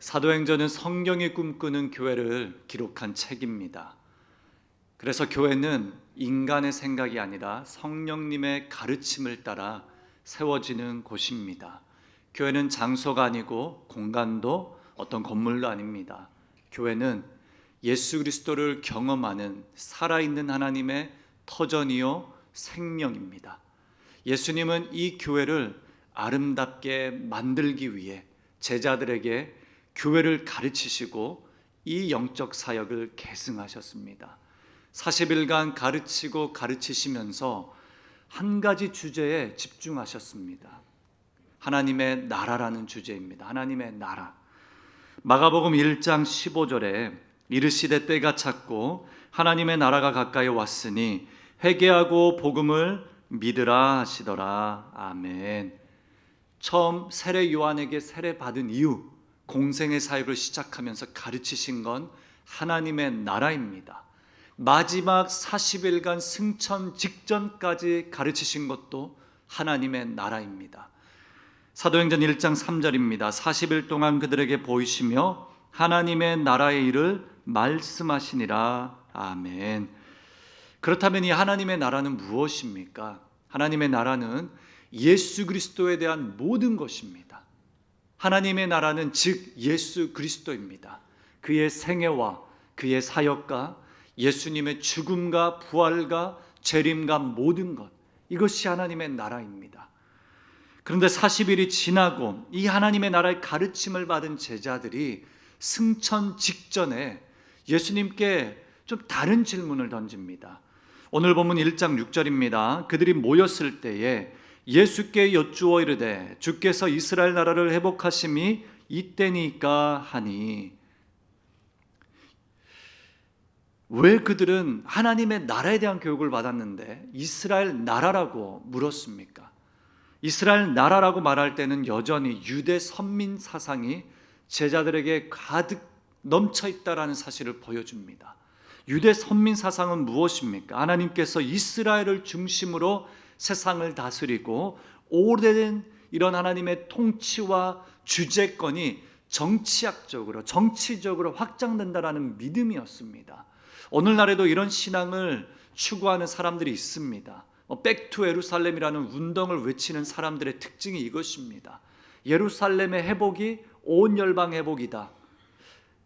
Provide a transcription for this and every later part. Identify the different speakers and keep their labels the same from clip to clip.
Speaker 1: 사도행전은 성경이 꿈꾸는 교회를 기록한 책입니다. 그래서 교회는 인간의 생각이 아니라 성령님의 가르침을 따라 세워지는 곳입니다. 교회는 장소가 아니고 공간도 어떤 건물도 아닙니다. 교회는 예수 그리스도를 경험하는 살아있는 하나님의 터전이요 생명입니다. 예수님은 이 교회를 아름답게 만들기 위해 제자들에게 교회를 가르치시고 이 영적 사역을 계승하셨습니다. 40일간 가르치고 가르치시면서 한 가지 주제에 집중하셨습니다. 하나님의 나라라는 주제입니다. 하나님의 나라. 마가복음 1장 15절에 이르시되 때가 찼고 하나님의 나라가 가까이 왔으니 회개하고 복음을 믿으라 하시더라. 아멘. 처음 세례 요한에게 세례 받은 이후 공생의 사역을 시작하면서 가르치신 건 하나님의 나라입니다. 마지막 40일간 승천 직전까지 가르치신 것도 하나님의 나라입니다. 사도행전 1장 3절입니다. 40일 동안 그들에게 보이시며 하나님의 나라의 일을 말씀하시니라. 아멘. 그렇다면 이 하나님의 나라는 무엇입니까? 하나님의 나라는 예수 그리스도에 대한 모든 것입니다. 하나님의 나라는 즉 예수 그리스도입니다. 그의 생애와 그의 사역과 예수님의 죽음과 부활과 재림과 모든 것, 이것이 하나님의 나라입니다. 그런데 40일이 지나고 이 하나님의 나라의 가르침을 받은 제자들이 승천 직전에 예수님께 좀 다른 질문을 던집니다. 오늘 본문 1장 6절입니다. 그들이 모였을 때에 예수께 여쭈어 이르되 주께서 이스라엘 나라를 회복하심이 이때니까 하니. 왜 그들은 하나님의 나라에 대한 교육을 받았는데 이스라엘 나라라고 물었습니까? 이스라엘 나라라고 말할 때는 여전히 유대 선민 사상이 제자들에게 가득 넘쳐 있다라는 사실을 보여줍니다. 유대 선민 사상은 무엇입니까? 하나님께서 이스라엘을 중심으로 세상을 다스리고 오래된 이런 하나님의 통치와 주재권이 정치학적으로 정치적으로 확장된다라는 믿음이었습니다. 오늘날에도 이런 신앙을 추구하는 사람들이 있습니다. 백투 예루살렘이라는 운동을 외치는 사람들의 특징이 이것입니다. 예루살렘의 회복이 온 열방 회복이다.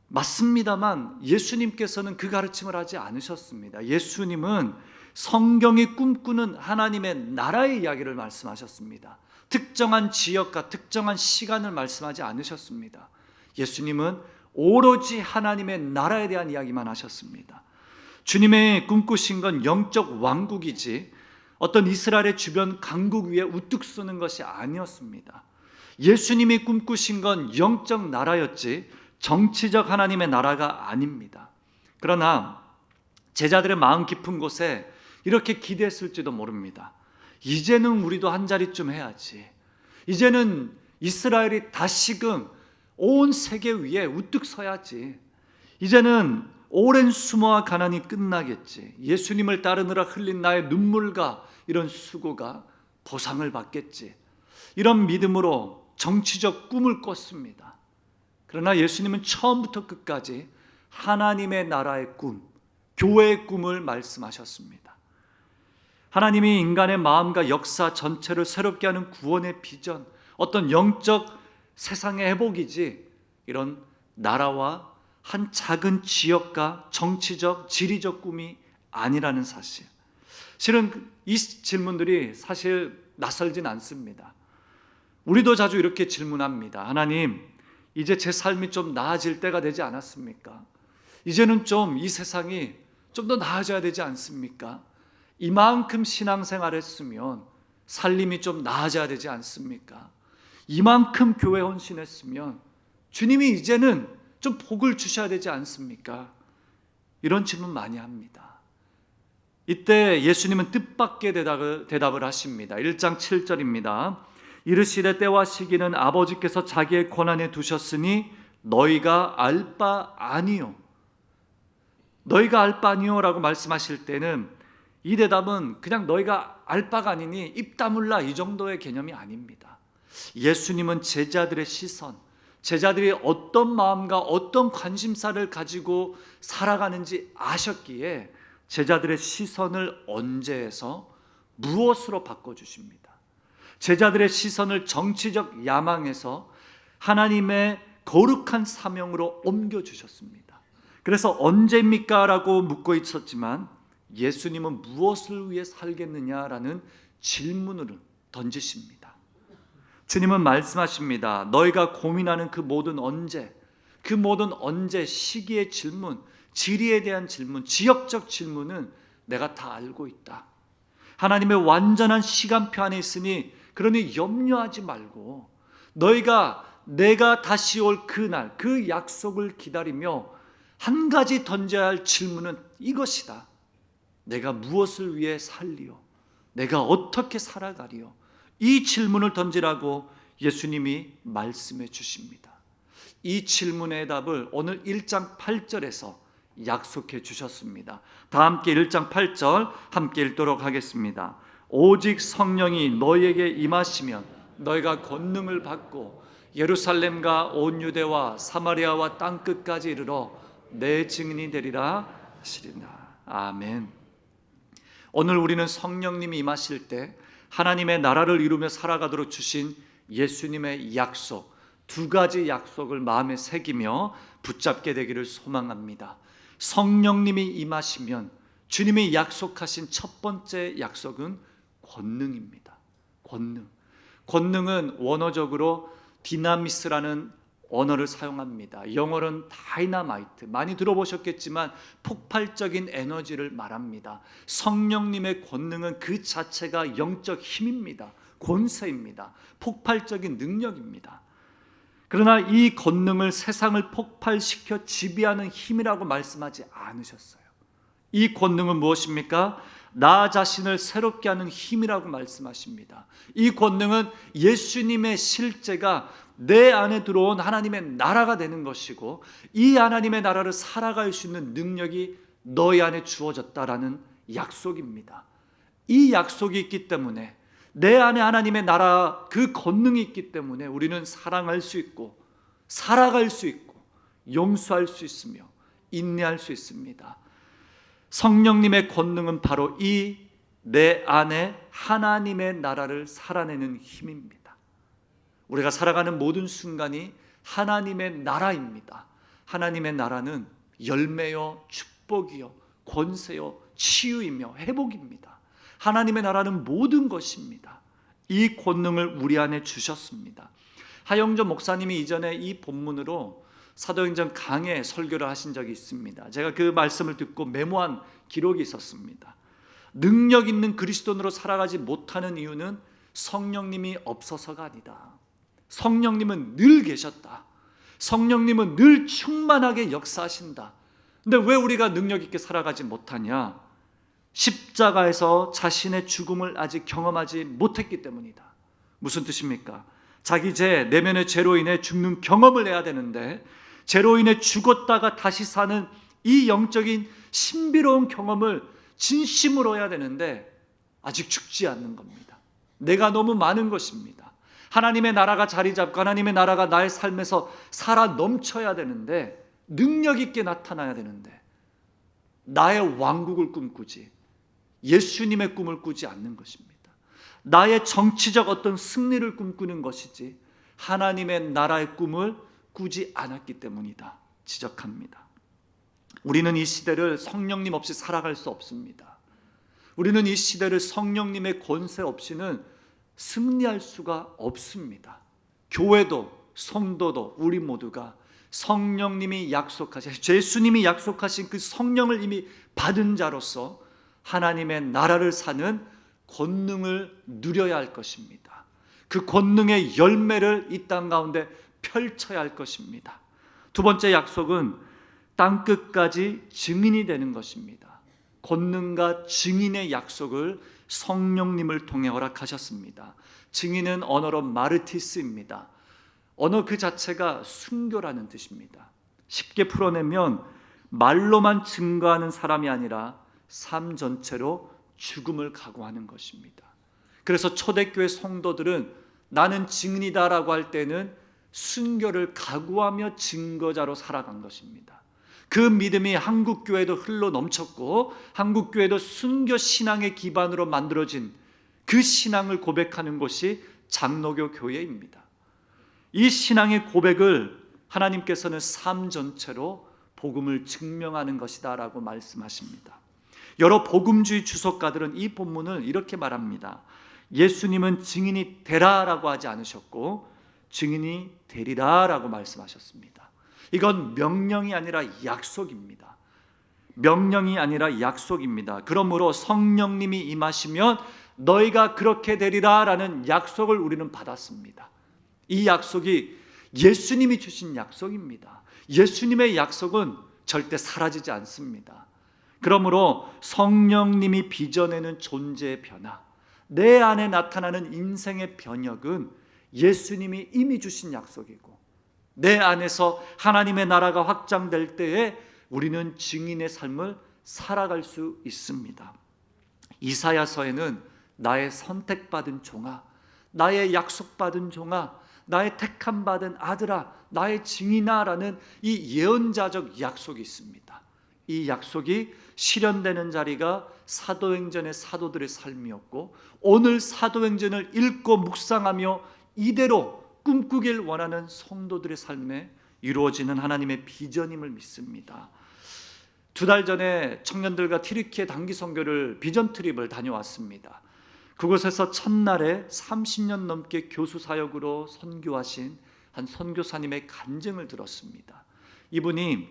Speaker 1: 맞습니다만 예수님께서는 그 가르침을 하지 않으셨습니다. 예수님은 성경이 꿈꾸는 하나님의 나라의 이야기를 말씀하셨습니다. 특정한 지역과 특정한 시간을 말씀하지 않으셨습니다. 예수님은 오로지 하나님의 나라에 대한 이야기만 하셨습니다. 주님의 꿈꾸신 건 영적 왕국이지 어떤 이스라엘의 주변 강국 위에 우뚝 서는 것이 아니었습니다. 예수님이 꿈꾸신 건 영적 나라였지 정치적 하나님의 나라가 아닙니다. 그러나 제자들의 마음 깊은 곳에 이렇게 기대했을지도 모릅니다. 이제는 우리도 한 자리쯤 해야지. 이제는 이스라엘이 다시금 온 세계 위에 우뚝 서야지. 이제는 오랜 수모와 가난이 끝나겠지. 예수님을 따르느라 흘린 나의 눈물과 이런 수고가 보상을 받겠지. 이런 믿음으로 정치적 꿈을 꿨습니다. 그러나 예수님은 처음부터 끝까지 하나님의 나라의 꿈, 교회의 꿈을 말씀하셨습니다. 하나님이 인간의 마음과 역사 전체를 새롭게 하는 구원의 비전, 어떤 영적 세상의 회복이지 이런 나라와 한 작은 지역과 정치적, 지리적 꿈이 아니라는 사실. 실은 이 질문들이 사실 낯설진 않습니다. 우리도 자주 이렇게 질문합니다. 하나님, 이제 제 삶이 좀 나아질 때가 되지 않았습니까? 이제는 좀 이 세상이 좀 더 나아져야 되지 않습니까? 이만큼 신앙생활 했으면 살림이 좀 나아져야 되지 않습니까? 이만큼 교회 헌신했으면 주님이 이제는 좀 복을 주셔야 되지 않습니까? 이런 질문 많이 합니다. 이때 예수님은 뜻밖의 대답을 하십니다. 1장 7절입니다. 이르시되 때와 시기는 아버지께서 자기의 권한에 두셨으니 너희가 알 바 아니요. 너희가 알 바 아니요 라고 말씀하실 때는 이 대답은 그냥 너희가 알 바가 아니니 입 다물라 이 정도의 개념이 아닙니다. 예수님은 제자들의 시선, 제자들이 어떤 마음과 어떤 관심사를 가지고 살아가는지 아셨기에 제자들의 시선을 언제에서 무엇으로 바꿔주십니다. 제자들의 시선을 정치적 야망에서 하나님의 거룩한 사명으로 옮겨주셨습니다. 그래서 언제입니까? 라고 묻고 있었지만 예수님은 무엇을 위해 살겠느냐라는 질문을 던지십니다. 주님은 말씀하십니다. 너희가 고민하는 그 모든 언제 시기의 질문, 지리에 대한 질문, 지역적 질문은 내가 다 알고 있다. 하나님의 완전한 시간표 안에 있으니 그러니 염려하지 말고 너희가 내가 다시 올 그날 그 약속을 기다리며 한 가지 던져야 할 질문은 이것이다. 내가 무엇을 위해 살리오? 내가 어떻게 살아가리오? 이 질문을 던지라고 예수님이 말씀해 주십니다. 이 질문의 답을 오늘 1장 8절에서 약속해 주셨습니다. 다 함께 1장 8절 함께 읽도록 하겠습니다. 오직 성령이 너희에게 임하시면 너희가 권능을 받고 예루살렘과 온 유대와 사마리아와 땅끝까지 이르러 내 증인이 되리라 하시리라. 아멘. 오늘 우리는 성령님이 임하실 때 하나님의 나라를 이루며 살아가도록 주신 예수님의 약속, 두 가지 약속을 마음에 새기며 붙잡게 되기를 소망합니다. 성령님이 임하시면 주님이 약속하신 첫 번째 약속은 권능입니다. 권능은 원어적으로 디나미스라는 언어를 사용합니다. 영어로는 다이나마이트, 많이 들어보셨겠지만 폭발적인 에너지를 말합니다. 성령님의 권능은 그 자체가 영적 힘입니다. 권세입니다. 폭발적인 능력입니다. 그러나 이 권능을 세상을 폭발시켜 지배하는 힘이라고 말씀하지 않으셨어요. 이 권능은 무엇입니까? 나 자신을 새롭게 하는 힘이라고 말씀하십니다. 이 권능은 예수님의 실제가 내 안에 들어온 하나님의 나라가 되는 것이고 이 하나님의 나라를 살아갈 수 있는 능력이 너희 안에 주어졌다라는 약속입니다. 이 약속이 있기 때문에 내 안에 하나님의 나라 그 권능이 있기 때문에 우리는 사랑할 수 있고 살아갈 수 있고 용서할 수 있으며 인내할 수 있습니다. 성령님의 권능은 바로 이 내 안에 하나님의 나라를 살아내는 힘입니다. 우리가 살아가는 모든 순간이 하나님의 나라입니다. 하나님의 나라는 열매요, 축복이요, 권세요, 치유이며 회복입니다. 하나님의 나라는 모든 것입니다. 이 권능을 우리 안에 주셨습니다. 하영조 목사님이 이전에 이 본문으로 사도행전 강해 설교를 하신 적이 있습니다. 제가 그 말씀을 듣고 메모한 기록이 있었습니다. 능력 있는 그리스도인으로 살아가지 못하는 이유는 성령님이 없어서가 아니다. 성령님은 늘 계셨다. 성령님은 늘 충만하게 역사하신다. 근데 왜 우리가 능력 있게 살아가지 못하냐? 십자가에서 자신의 죽음을 아직 경험하지 못했기 때문이다. 무슨 뜻입니까? 자기 죄, 내면의 죄로 인해 죽는 경험을 해야 되는데 죄로 인해 죽었다가 다시 사는 이 영적인 신비로운 경험을 진심으로 해야 되는데 아직 죽지 않는 겁니다. 내가 너무 많은 것입니다. 하나님의 나라가 자리 잡고 하나님의 나라가 나의 삶에서 살아 넘쳐야 되는데 능력 있게 나타나야 되는데 나의 왕국을 꿈꾸지 예수님의 꿈을 꾸지 않는 것입니다. 나의 정치적 어떤 승리를 꿈꾸는 것이지 하나님의 나라의 꿈을 꾸지 않았기 때문이다 지적합니다. 우리는 이 시대를 성령님 없이 살아갈 수 없습니다. 우리는 이 시대를 성령님의 권세 없이는 승리할 수가 없습니다. 교회도 성도도 우리 모두가 성령님이 약속하신 예수님이 약속하신 그 성령을 이미 받은 자로서 하나님의 나라를 사는 권능을 누려야 할 것입니다. 그 권능의 열매를 이 땅 가운데 펼쳐야 할 것입니다. 두 번째 약속은 땅끝까지 증인이 되는 것입니다. 권능과 증인의 약속을 성령님을 통해 허락하셨습니다. 증인은 언어로 마르티스입니다. 언어 그 자체가 순교라는 뜻입니다. 쉽게 풀어내면 말로만 증거하는 사람이 아니라 삶 전체로 죽음을 각오하는 것입니다. 그래서 초대교회 성도들은 나는 증인이다라고 할 때는 순교를 각오하며 증거자로 살아간 것입니다. 그 믿음이 한국교회도 흘러 넘쳤고 한국교회도 순교 신앙의 기반으로 만들어진 그 신앙을 고백하는 곳이 장로교 교회입니다. 이 신앙의 고백을 하나님께서는 삶 전체로 복음을 증명하는 것이다 라고 말씀하십니다. 여러 복음주의 주석가들은 이 본문을 이렇게 말합니다. 예수님은 증인이 되라 라고 하지 않으셨고 증인이 되리라 라고 말씀하셨습니다. 이건 명령이 아니라 약속입니다. 명령이 아니라 약속입니다. 그러므로 성령님이 임하시면 너희가 그렇게 되리라 라는 약속을 우리는 받았습니다. 이 약속이 예수님이 주신 약속입니다. 예수님의 약속은 절대 사라지지 않습니다. 그러므로 성령님이 빚어내는 존재의 변화, 내 안에 나타나는 인생의 변혁은 예수님이 이미 주신 약속이고 내 안에서 하나님의 나라가 확장될 때에 우리는 증인의 삶을 살아갈 수 있습니다. 이사야서에는 나의 선택받은 종아, 나의 약속받은 종아, 나의 택함받은 아들아, 나의 증인아 라는 이 예언자적 약속이 있습니다. 이 약속이 실현되는 자리가 사도행전의 사도들의 삶이었고 오늘 사도행전을 읽고 묵상하며 이대로 꿈꾸길 원하는 성도들의 삶에 이루어지는 하나님의 비전임을 믿습니다. 2달 전에 청년들과 튀르키예 단기 선교를 비전 트립을 다녀왔습니다. 그곳에서 첫날에 30년 넘게 교수 사역으로 선교하신 한 선교사님의 간증을 들었습니다. 이분이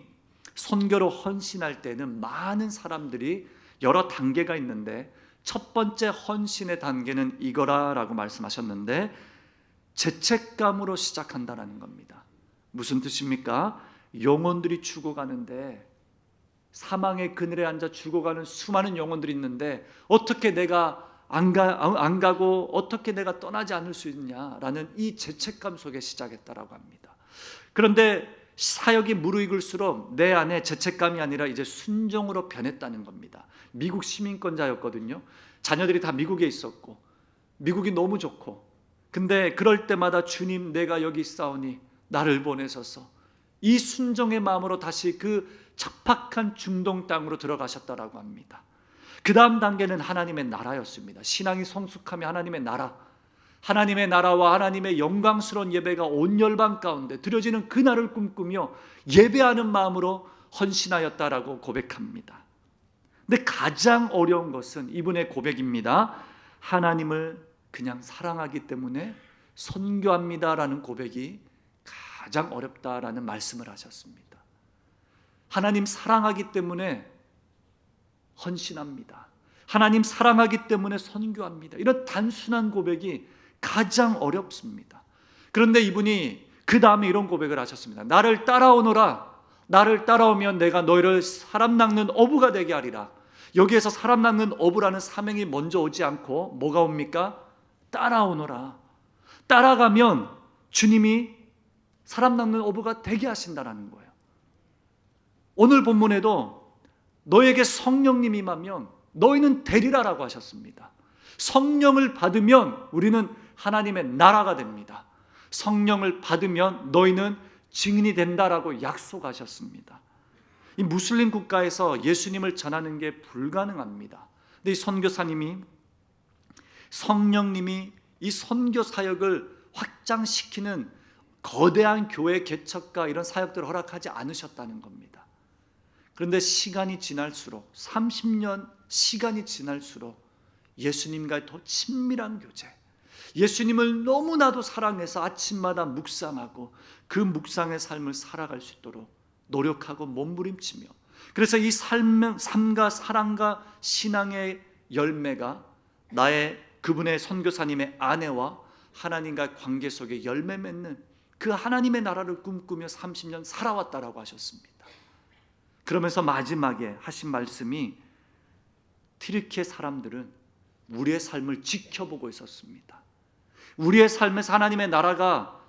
Speaker 1: 선교로 헌신할 때는 많은 사람들이 여러 단계가 있는데 첫 번째 헌신의 단계는 이거라라고 말씀하셨는데 죄책감으로 시작한다라는 겁니다. 무슨 뜻입니까? 영혼들이 죽어가는데 사망의 그늘에 앉아 죽어가는 수많은 영혼들이 있는데 어떻게 내가 안 가고 어떻게 내가 떠나지 않을 수 있냐라는 이 죄책감 속에 시작했다라고 합니다. 그런데 사역이 무르익을수록 내 안에 죄책감이 아니라 이제 순종으로 변했다는 겁니다. 미국 시민권자였거든요. 자녀들이 다 미국에 있었고 미국이 너무 좋고 근데 그럴 때마다 주님 내가 여기 있사오니 나를 보내소서 이 순종의 마음으로 다시 그 척박한 중동 땅으로 들어가셨다라고 합니다. 그 다음 단계는 하나님의 나라였습니다. 신앙이 성숙하며 하나님의 나라, 하나님의 나라와 하나님의 영광스러운 예배가 온 열방 가운데 드려지는 그날을 꿈꾸며 예배하는 마음으로 헌신하였다라고 고백합니다. 근데 가장 어려운 것은 이분의 고백입니다. 하나님을 그냥 사랑하기 때문에 선교합니다라는 고백이 가장 어렵다라는 말씀을 하셨습니다. 하나님 사랑하기 때문에 헌신합니다. 하나님 사랑하기 때문에 선교합니다. 이런 단순한 고백이 가장 어렵습니다. 그런데 이분이 그 다음에 이런 고백을 하셨습니다. 나를 따라오너라. 나를 따라오면 내가 너희를 사람 낚는 어부가 되게 하리라. 여기에서 사람 낚는 어부라는 사명이 먼저 오지 않고 뭐가 옵니까? 따라오너라. 따라가면 주님이 사람 낚는 어부가 되게 하신다는 거예요. 오늘 본문에도 너에게 성령님이 임하면 너희는 되리라라고 하셨습니다. 성령을 받으면 우리는 하나님의 나라가 됩니다. 성령을 받으면 너희는 증인이 된다라고 약속하셨습니다. 이 무슬림 국가에서 예수님을 전하는 게 불가능합니다. 근데 이 선교사님이 성령님이 이 선교 사역을 확장시키는 거대한 교회 개척과 이런 사역들을 허락하지 않으셨다는 겁니다. 그런데 시간이 지날수록 30년 시간이 지날수록 예수님과의 더 친밀한 교제, 예수님을 너무나도 사랑해서 아침마다 묵상하고 그 묵상의 삶을 살아갈 수 있도록 노력하고 몸부림치며 그래서 이 삶과 사랑과 신앙의 열매가 나의 그분의 선교사님의 아내와 하나님과의 관계 속에 열매 맺는 그 하나님의 나라를 꿈꾸며 30년 살아왔다라고 하셨습니다. 그러면서 마지막에 하신 말씀이 튀르키예 사람들은 우리의 삶을 지켜보고 있었습니다. 우리의 삶에서 하나님의 나라가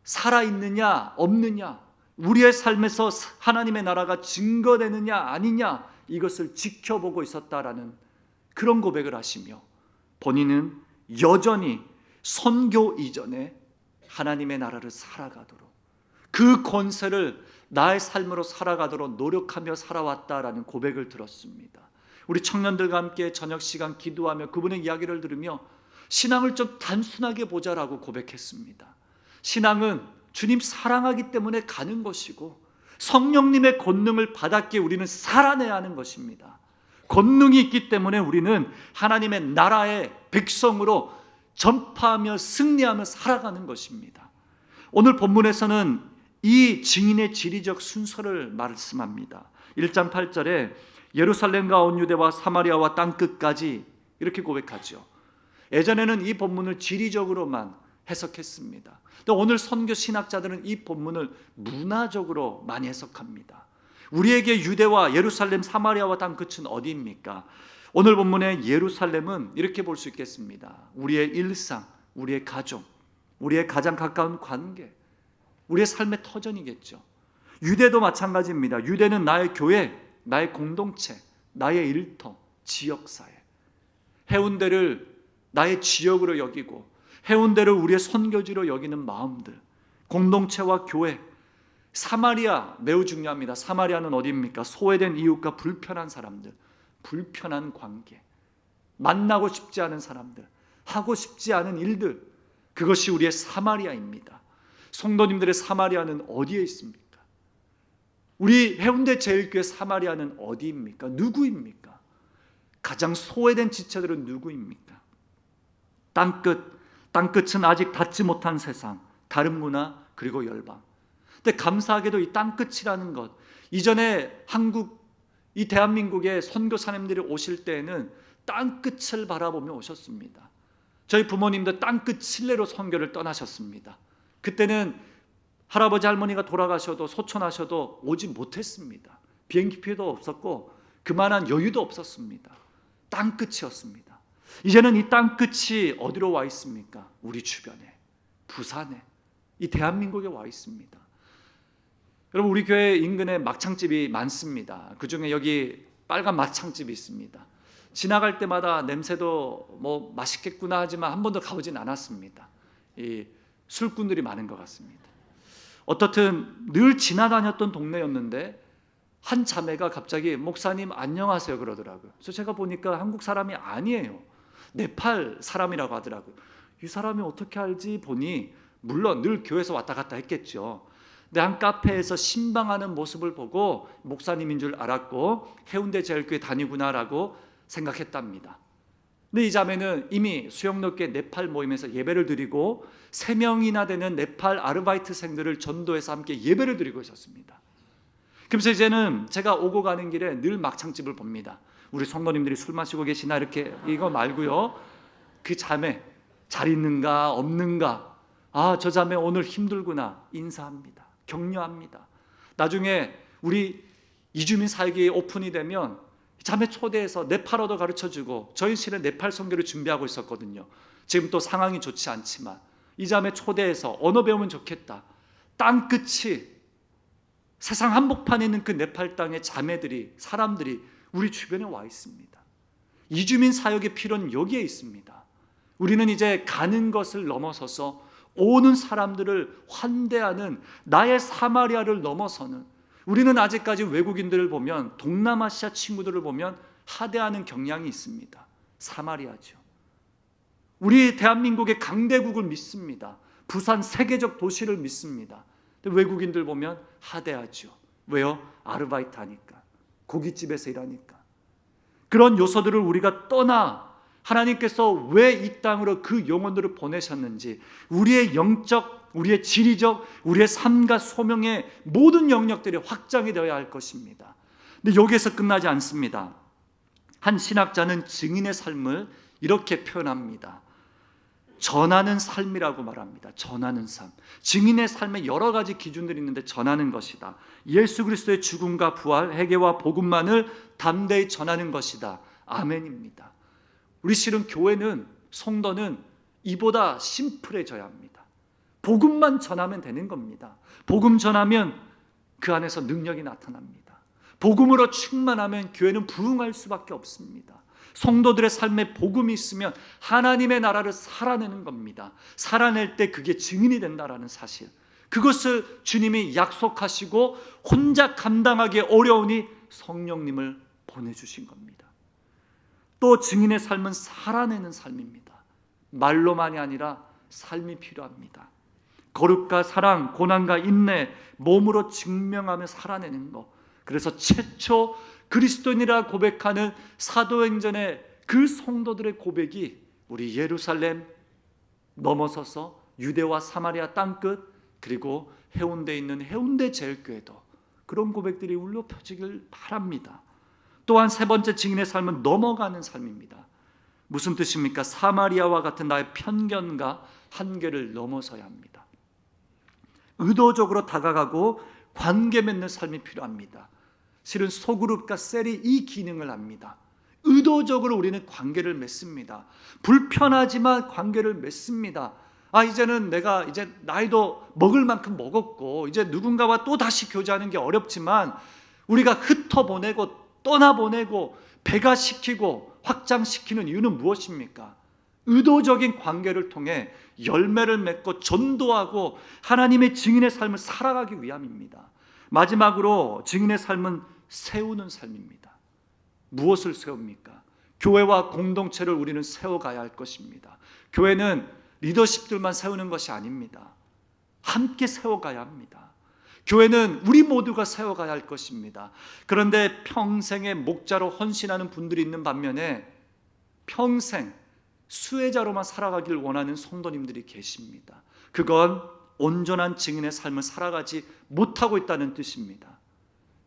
Speaker 1: 살아있느냐 없느냐, 우리의 삶에서 하나님의 나라가 증거되느냐 아니냐 이것을 지켜보고 있었다라는 그런 고백을 하시며 본인은 여전히 선교 이전에 하나님의 나라를 살아가도록, 그 권세를 나의 삶으로 살아가도록 노력하며 살아왔다라는 고백을 들었습니다. 우리 청년들과 함께 저녁 시간 기도하며 그분의 이야기를 들으며 신앙을 좀 단순하게 보자라고 고백했습니다. 신앙은 주님 사랑하기 때문에 가는 것이고 성령님의 권능을 받았기에 우리는 살아내야 하는 것입니다. 권능이 있기 때문에 우리는 하나님의 나라의 백성으로 전파하며 승리하며 살아가는 것입니다. 오늘 본문에서는 이 증인의 지리적 순서를 말씀합니다. 1장 8절에 예루살렘과 온 유대와 사마리아와 땅끝까지 이렇게 고백하죠. 예전에는 이 본문을 지리적으로만 해석했습니다. 근데 오늘 선교 신학자들은 이 본문을 문화적으로 많이 해석합니다. 우리에게 유대와 예루살렘, 사마리아와 땅끝은 어디입니까? 오늘 본문의 예루살렘은 이렇게 볼 수 있겠습니다. 우리의 일상, 우리의 가족, 우리의 가장 가까운 관계, 우리의 삶의 터전이겠죠. 유대도 마찬가지입니다. 유대는 나의 교회, 나의 공동체, 나의 일터, 지역사회. 해운대를 나의 지역으로 여기고 해운대를 우리의 선교지로 여기는 마음들, 공동체와 교회. 사마리아 매우 중요합니다. 사마리아는 어디입니까? 소외된 이웃과 불편한 사람들, 불편한 관계, 만나고 싶지 않은 사람들, 하고 싶지 않은 일들, 그것이 우리의 사마리아입니다. 성도님들의 사마리아는 어디에 있습니까? 우리 해운대 제일교회 사마리아는 어디입니까? 누구입니까? 가장 소외된 지체들은 누구입니까? 땅끝은 아직 닿지 못한 세상, 다른 문화, 그리고 열방. 근데 감사하게도 이 땅끝이라는 것, 이전에 이 대한민국의 선교사님들이 오실 때에는 땅끝을 바라보며 오셨습니다. 저희 부모님도 땅끝 칠레로 선교를 떠나셨습니다. 그때는 할아버지 할머니가 돌아가셔도 소천하셔도 오지 못했습니다. 비행기표도 없었고 그만한 여유도 없었습니다. 땅끝이었습니다. 이제는 이 땅끝이 어디로 와 있습니까? 우리 주변에, 부산에, 이 대한민국에 와 있습니다. 여러분, 우리 교회 인근에 막창집이 많습니다. 그중에 여기 빨간 막창집이 있습니다. 지나갈 때마다 냄새도 뭐 맛있겠구나 하지만 한 번도 가보진 않았습니다. 이 술꾼들이 많은 것 같습니다. 어떻든 늘 지나다녔던 동네였는데 한 자매가 갑자기 목사님 안녕하세요 그러더라고요. 그래서 제가 보니까 한국 사람이 아니에요. 네팔 사람이라고 하더라고요. 이 사람이 어떻게 알지 보니 물론 늘 교회에서 왔다 갔다 했겠죠. 근데 한 카페에서 신방하는 모습을 보고 목사님인 줄 알았고 해운대 제일교회 다니구나라고 생각했답니다. 근데 이 자매는 이미 수영롭게 네팔 모임에서 예배를 드리고 3명이나 되는 네팔 아르바이트생들을 전도해서 함께 예배를 드리고 있었습니다. 그래서 이제는 제가 오고 가는 길에 늘 막창집을 봅니다. 우리 성도님들이 술 마시고 계시나 이렇게 이거 말고요. 그 자매 잘 있는가 없는가, 아, 저 자매 오늘 힘들구나 인사합니다. 격려합니다. 나중에 우리 이주민 사역이 오픈이 되면 자매 초대해서 네팔어도 가르쳐주고 저희 실은 네팔 선교를 준비하고 있었거든요. 지금 또 상황이 좋지 않지만 이 자매 초대해서 언어 배우면 좋겠다. 땅끝이 세상 한복판에 있는 그 네팔 땅의 자매들이, 사람들이 우리 주변에 와 있습니다. 이주민 사역의 필요는 여기에 있습니다. 우리는 이제 가는 것을 넘어서서 오는 사람들을 환대하는 나의 사마리아를 넘어서는, 우리는 아직까지 외국인들을 보면, 동남아시아 친구들을 보면 하대하는 경향이 있습니다. 사마리아죠. 우리 대한민국의 강대국을 믿습니다. 부산 세계적 도시를 믿습니다. 근데 외국인들 보면 하대하죠. 왜요? 아르바이트 하니까, 고깃집에서 일하니까. 그런 요소들을 우리가 떠나 하나님께서 왜 이 땅으로 그 영혼들을 보내셨는지, 우리의 영적, 우리의 지리적, 우리의 삶과 소명의 모든 영역들이 확장이 되어야 할 것입니다. 근데 여기에서 끝나지 않습니다. 한 신학자는 증인의 삶을 이렇게 표현합니다. 전하는 삶이라고 말합니다. 전하는 삶. 증인의 삶에 여러 가지 기준들이 있는데 전하는 것이다. 예수 그리스도의 죽음과 부활, 회개와 복음만을 담대히 전하는 것이다. 아멘입니다. 우리 실은 교회는, 성도는 이보다 심플해져야 합니다. 복음만 전하면 되는 겁니다. 복음 전하면 그 안에서 능력이 나타납니다. 복음으로 충만하면 교회는 부흥할 수밖에 없습니다. 성도들의 삶에 복음이 있으면 하나님의 나라를 살아내는 겁니다. 살아낼 때 그게 증인이 된다라는 사실, 그것을 주님이 약속하시고 혼자 감당하기 어려우니 성령님을 보내주신 겁니다. 또 증인의 삶은 살아내는 삶입니다. 말로만이 아니라 삶이 필요합니다. 거룩과 사랑, 고난과 인내, 몸으로 증명하며 살아내는 것. 그래서 최초 그리스도인이라 고백하는 사도행전의 그 성도들의 고백이 우리 예루살렘 넘어서서 유대와 사마리아 땅끝, 그리고 해운대에 있는 해운대 제일교회도 그런 고백들이 울려 펴지길 바랍니다. 또한 세 번째 증인의 삶은 넘어가는 삶입니다. 무슨 뜻입니까? 사마리아와 같은 나의 편견과 한계를 넘어서야 합니다. 의도적으로 다가가고 관계 맺는 삶이 필요합니다. 실은 소그룹과 셀이 이 기능을 합니다. 의도적으로 우리는 관계를 맺습니다. 불편하지만 관계를 맺습니다. 이제는 내가 이제 나이도 먹을 만큼 먹었고 이제 누군가와 또 다시 교제하는 게 어렵지만 우리가 흩어보내고 떠나보내고 배가시키고 확장시키는 이유는 무엇입니까? 의도적인 관계를 통해 열매를 맺고 전도하고 하나님의 증인의 삶을 살아가기 위함입니다. 마지막으로 증인의 삶은 세우는 삶입니다. 무엇을 세웁니까? 교회와 공동체를 우리는 세워가야 할 것입니다. 교회는 리더십들만 세우는 것이 아닙니다. 함께 세워가야 합니다. 교회는 우리 모두가 세워가야 할 것입니다. 그런데 평생의 목자로 헌신하는 분들이 있는 반면에 평생 수혜자로만 살아가길 원하는 성도님들이 계십니다. 그건 온전한 증인의 삶을 살아가지 못하고 있다는 뜻입니다.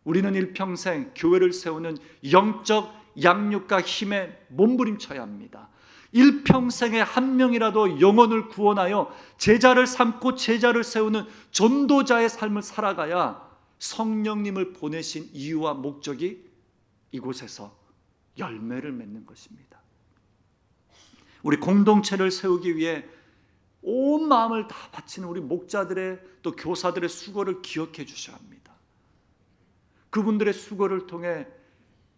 Speaker 1: 우리는 일평생 교회를 세우는 영적 양육과 힘에 몸부림쳐야 합니다. 일평생에 한 명이라도 영혼을 구원하여 제자를 삼고 제자를 세우는 전도자의 삶을 살아가야 성령님을 보내신 이유와 목적이 이곳에서 열매를 맺는 것입니다. 우리 공동체를 세우기 위해 온 마음을 다 바치는 우리 목자들의 또 교사들의 수고를 기억해 주셔야 합니다. 그분들의 수고를 통해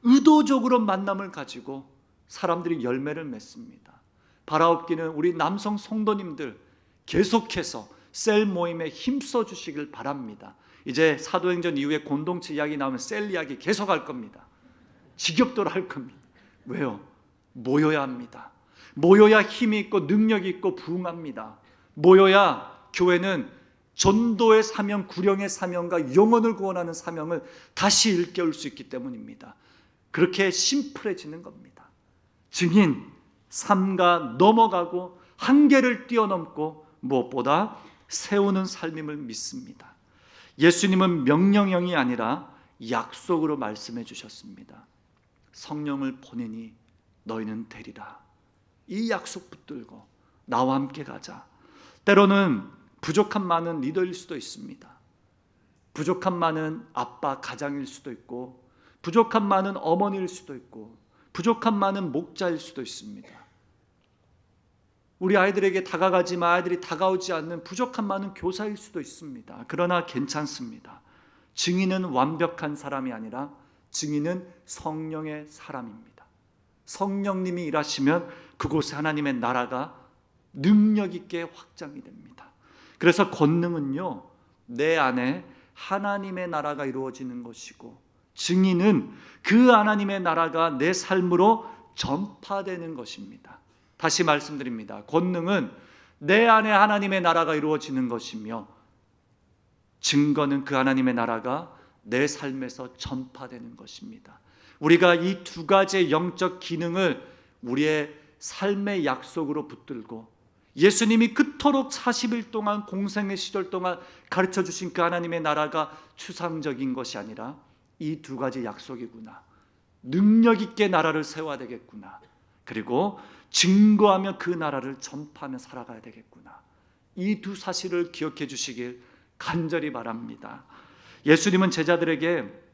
Speaker 1: 의도적으로 만남을 가지고 사람들이 열매를 맺습니다. 바라옵기는 우리 남성 성도님들 계속해서 셀 모임에 힘써 주시길 바랍니다. 이제 사도행전 이후에 공동체 이야기 나오면 셀 이야기 계속 할 겁니다. 지겹도록 할 겁니다. 왜요? 모여야 합니다. 모여야 힘이 있고 능력이 있고 부흥합니다. 모여야 교회는 전도의 사명, 구령의 사명과 영혼을 구원하는 사명을 다시 일깨울 수 있기 때문입니다. 그렇게 심플해지는 겁니다. 증인, 삶과 넘어가고 한계를 뛰어넘고 무엇보다 세우는 삶임을 믿습니다. 예수님은 명령형이 아니라 약속으로 말씀해 주셨습니다. 성령을 보내니 너희는 되리라. 이 약속 붙들고 나와 함께 가자. 때로는 부족한 많은 리더일 수도 있습니다. 부족한 많은 아빠 가장일 수도 있고 부족한 많은 어머니일 수도 있고 부족한 많은 목자일 수도 있습니다. 우리 아이들에게 다가가지만 아이들이 다가오지 않는 부족한 많은 교사일 수도 있습니다. 그러나 괜찮습니다. 증인은 완벽한 사람이 아니라 증인은 성령의 사람입니다. 성령님이 일하시면 그곳에 하나님의 나라가 능력 있게 확장이 됩니다. 그래서 권능은요, 내 안에 하나님의 나라가 이루어지는 것이고 증인은 그 하나님의 나라가 내 삶으로 전파되는 것입니다. 다시 말씀드립니다. 권능은 내 안에 하나님의 나라가 이루어지는 것이며 증거는 그 하나님의 나라가 내 삶에서 전파되는 것입니다. 우리가 이 두 가지의 영적 기능을 우리의 삶의 약속으로 붙들고 예수님이 그토록 40일 동안 공생의 시절 동안 가르쳐 주신 그 하나님의 나라가 추상적인 것이 아니라 이 두 가지 약속이구나. 능력 있게 나라를 세워야 되겠구나. 그리고 증거하며 그 나라를 전파하며 살아가야 되겠구나. 이 두 사실을 기억해 주시길 간절히 바랍니다. 예수님은 제자들에게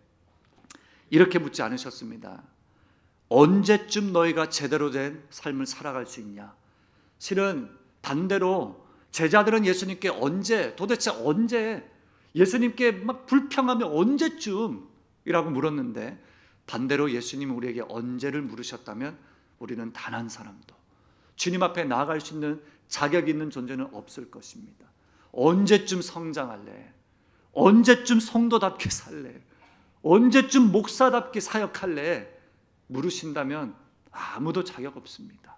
Speaker 1: 이렇게 묻지 않으셨습니다. 언제쯤 너희가 제대로 된 삶을 살아갈 수 있냐? 실은 반대로 제자들은 예수님께 도대체 언제 예수님께 막 불평하며 언제쯤이라고 물었는데 반대로 예수님은 우리에게 언제를 물으셨다면 우리는 단 한 사람도 주님 앞에 나아갈 수 있는 자격 있는 존재는 없을 것입니다. 언제쯤 성장할래? 언제쯤 성도답게 살래? 언제쯤 목사답게 사역할래? 물으신다면 아무도 자격 없습니다.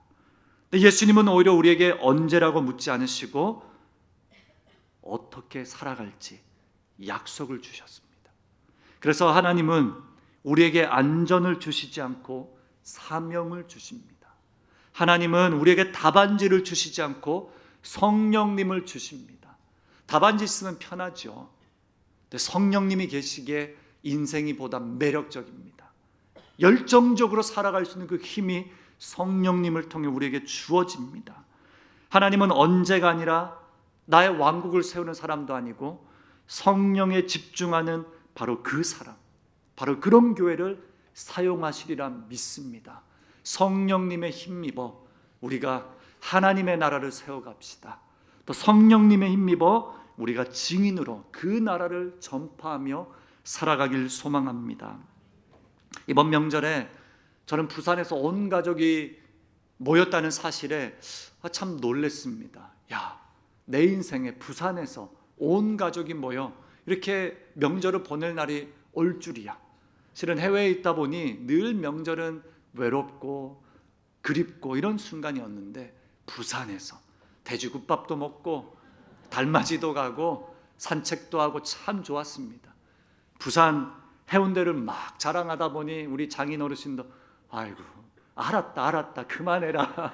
Speaker 1: 근데 예수님은 오히려 우리에게 언제라고 묻지 않으시고 어떻게 살아갈지 약속을 주셨습니다. 그래서 하나님은 우리에게 안전을 주시지 않고 사명을 주십니다. 하나님은 우리에게 답안지를 주시지 않고 성령님을 주십니다. 답안지 있으면 편하죠. 근데 성령님이 계시기에 인생이 보다 매력적입니다. 열정적으로 살아갈 수 있는 그 힘이 성령님을 통해 우리에게 주어집니다. 하나님은 언제가 아니라 나의 왕국을 세우는 사람도 아니고 성령에 집중하는 바로 그 사람, 바로 그런 교회를 사용하시리라 믿습니다. 성령님의 힘입어 우리가 하나님의 나라를 세워갑시다. 또 성령님의 힘입어 우리가 증인으로 그 나라를 전파하며 살아가길 소망합니다. 이번 명절에 저는 부산에서 온 가족이 모였다는 사실에 참 놀랐습니다. 야, 내 인생에 부산에서 온 가족이 모여 이렇게 명절을 보낼 날이 올 줄이야. 실은 해외에 있다 보니 늘 명절은 외롭고 그립고 이런 순간이었는데 부산에서 돼지국밥도 먹고 달맞이도 가고 산책도 하고 참 좋았습니다. 부산 해운대를 막 자랑하다 보니 우리 장인 어르신도 아이고 알았다 그만해라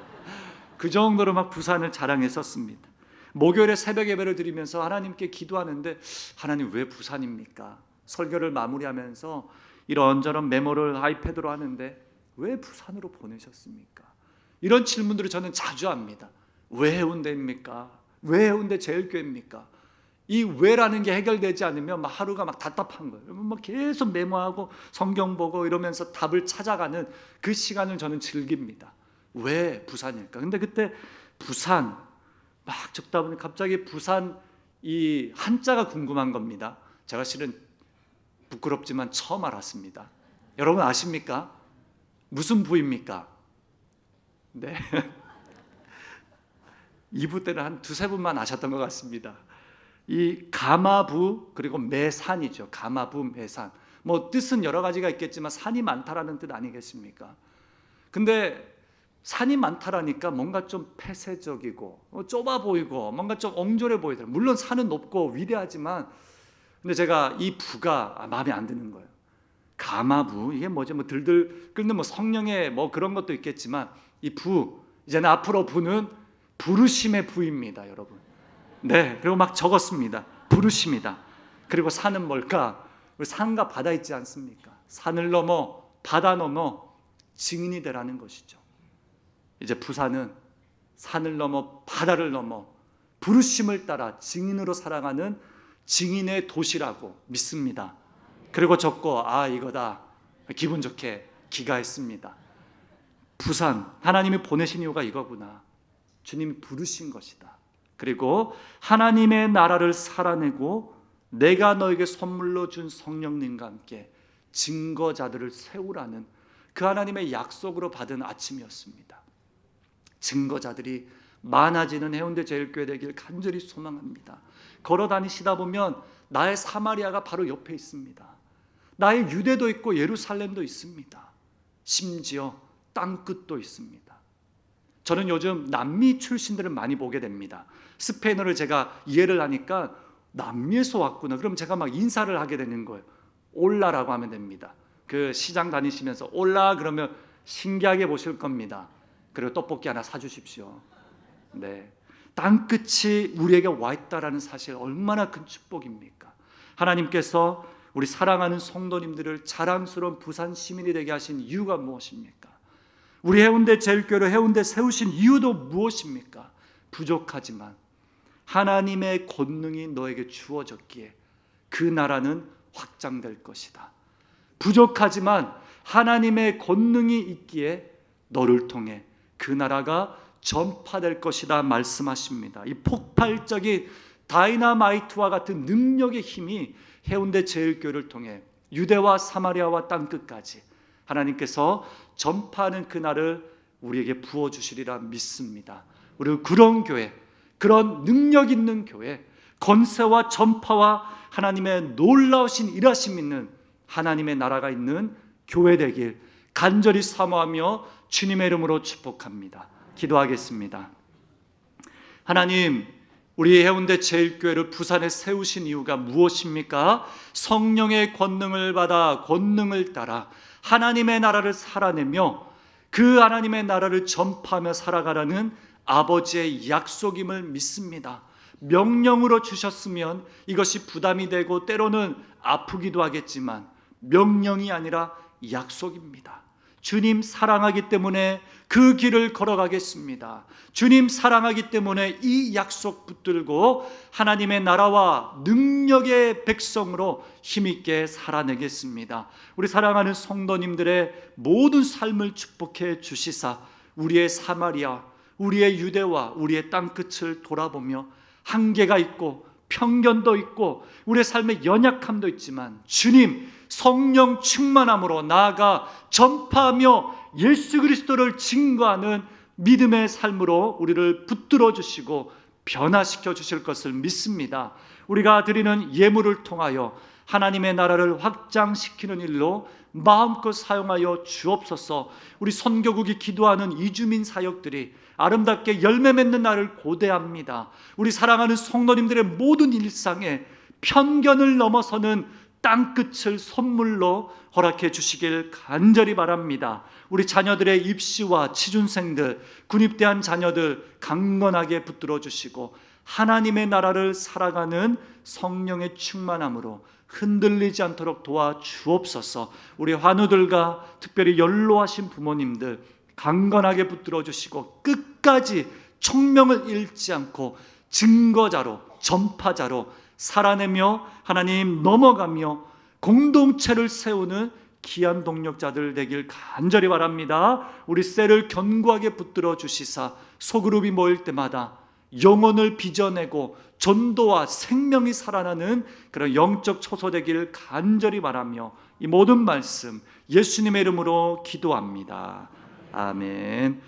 Speaker 1: 그 정도로 막 부산을 자랑했었습니다. 목요일에 새벽 예배를 드리면서 하나님께 기도하는데 하나님 왜 부산입니까? 설교를 마무리하면서 이런저런 메모를 아이패드로 하는데 왜 부산으로 보내셨습니까? 이런 질문들을 저는 자주 합니다. 왜 해운대입니까? 왜 해운대 제일교회입니까? 이 왜라는 게 해결되지 않으면 막 하루가 막 답답한 거예요. 막 계속 메모하고 성경 보고 이러면서 답을 찾아가는 그 시간을 저는 즐깁니다. 왜 부산일까? 근데 그때 부산 막 적다 보니 갑자기 부산 이 한자가 궁금한 겁니다. 제가 실은 부끄럽지만 처음 알았습니다. 여러분 아십니까? 무슨 부입니까? 네. 2부 때는 한 두세 분만 아셨던 것 같습니다. 이 가마부 그리고 매산이죠. 가마부 매산. 뭐 뜻은 여러 가지가 있겠지만 산이 많다라는 뜻 아니겠습니까? 근데 산이 많다라니까 뭔가 좀 폐쇄적이고 좁아 보이고 뭔가 좀 엉졸해 보이더라고요. 물론 산은 높고 위대하지만 근데 제가 이 부가 마음에 안 드는 거예요. 가마부 이게 뭐죠? 뭐 들들 끓는 뭐 성령의 뭐 그런 것도 있겠지만 이 부 이제는 앞으로 부는 부르심의 부입니다, 여러분. 네, 그리고 막 적었습니다. 부르심이다. 그리고 산은 뭘까? 산과 바다 있지 않습니까? 산을 넘어 바다 넘어 증인이 되라는 것이죠. 이제 부산은 산을 넘어 바다를 넘어 부르심을 따라 증인으로 살아가는 증인의 도시라고 믿습니다. 그리고 적고 이거다. 기분 좋게 기가했습니다. 부산 하나님이 보내신 이유가 이거구나. 주님이 부르신 것이다. 그리고 하나님의 나라를 살아내고 내가 너에게 선물로 준 성령님과 함께 증거자들을 세우라는 그 하나님의 약속으로 받은 아침이었습니다. 증거자들이 많아지는 해운대 제일교회 되길 간절히 소망합니다. 걸어 다니시다 보면 나의 사마리아가 바로 옆에 있습니다. 나의 유대도 있고 예루살렘도 있습니다. 심지어 땅끝도 있습니다. 저는 요즘 남미 출신들을 많이 보게 됩니다. 스페인어를 제가 이해를 하니까 남미에서 왔구나. 그럼 제가 막 인사를 하게 되는 거예요. 올라라고 하면 됩니다. 그 시장 다니시면서 올라 그러면 신기하게 보실 겁니다. 그리고 떡볶이 하나 사주십시오. 네, 땅끝이 우리에게 와 있다라는 사실 얼마나 큰 축복입니까? 하나님께서 우리 사랑하는 성도님들을 자랑스러운 부산 시민이 되게 하신 이유가 무엇입니까? 우리 해운대 제일교회로 해운대 세우신 이유도 무엇입니까? 부족하지만 하나님의 권능이 너에게 주어졌기에 그 나라는 확장될 것이다. 부족하지만 하나님의 권능이 있기에 너를 통해 그 나라가 전파될 것이다 말씀하십니다. 이 폭발적인 다이나마이트와 같은 능력의 힘이 해운대 제일교회를 통해 유대와 사마리아와 땅끝까지 하나님께서 전파하는 그날을 우리에게 부어주시리라 믿습니다. 우리 그런 교회, 그런 능력 있는 교회, 건세와 전파와 하나님의 놀라우신 일하심 있는 하나님의 나라가 있는 교회 되길 간절히 사모하며 주님의 이름으로 축복합니다. 기도하겠습니다. 하나님, 우리 해운대 제일교회를 부산에 세우신 이유가 무엇입니까? 성령의 권능을 받아 권능을 따라 하나님의 나라를 살아내며 그 하나님의 나라를 전파하며 살아가라는 아버지의 약속임을 믿습니다. 명령으로 주셨으면 이것이 부담이 되고 때로는 아프기도 하겠지만 명령이 아니라 약속입니다. 주님 사랑하기 때문에 그 길을 걸어가겠습니다. 주님 사랑하기 때문에 이 약속 붙들고 하나님의 나라와 능력의 백성으로 힘있게 살아내겠습니다. 우리 사랑하는 성도님들의 모든 삶을 축복해 주시사 우리의 사마리아, 우리의 유대와 우리의 땅끝을 돌아보며 한계가 있고 편견도 있고 우리의 삶의 연약함도 있지만 주님 성령 충만함으로 나아가 전파하며 예수 그리스도를 증거하는 믿음의 삶으로 우리를 붙들어 주시고 변화시켜 주실 것을 믿습니다. 우리가 드리는 예물을 통하여 하나님의 나라를 확장시키는 일로 마음껏 사용하여 주옵소서. 우리 선교국이 기도하는 이주민 사역들이 아름답게 열매 맺는 날을 고대합니다. 우리 사랑하는 성도님들의 모든 일상에 편견을 넘어서는 땅끝을 선물로 허락해 주시길 간절히 바랍니다. 우리 자녀들의 입시와 취준생들, 군입대한 자녀들 강건하게 붙들어 주시고 하나님의 나라를 살아가는 성령의 충만함으로 흔들리지 않도록 도와주옵소서. 우리 환우들과 특별히 연로하신 부모님들 강건하게 붙들어 주시고 끝까지 총명을 잃지 않고 증거자로 전파자로 살아내며 하나님 넘어가며 공동체를 세우는 귀한 동력자들 되길 간절히 바랍니다. 우리 셀을 견고하게 붙들어 주시사 소그룹이 모일 때마다 영혼을 빚어내고 전도와 생명이 살아나는 그런 영적 초소 되기를 간절히 바라며 이 모든 말씀 예수님의 이름으로 기도합니다. 아멘.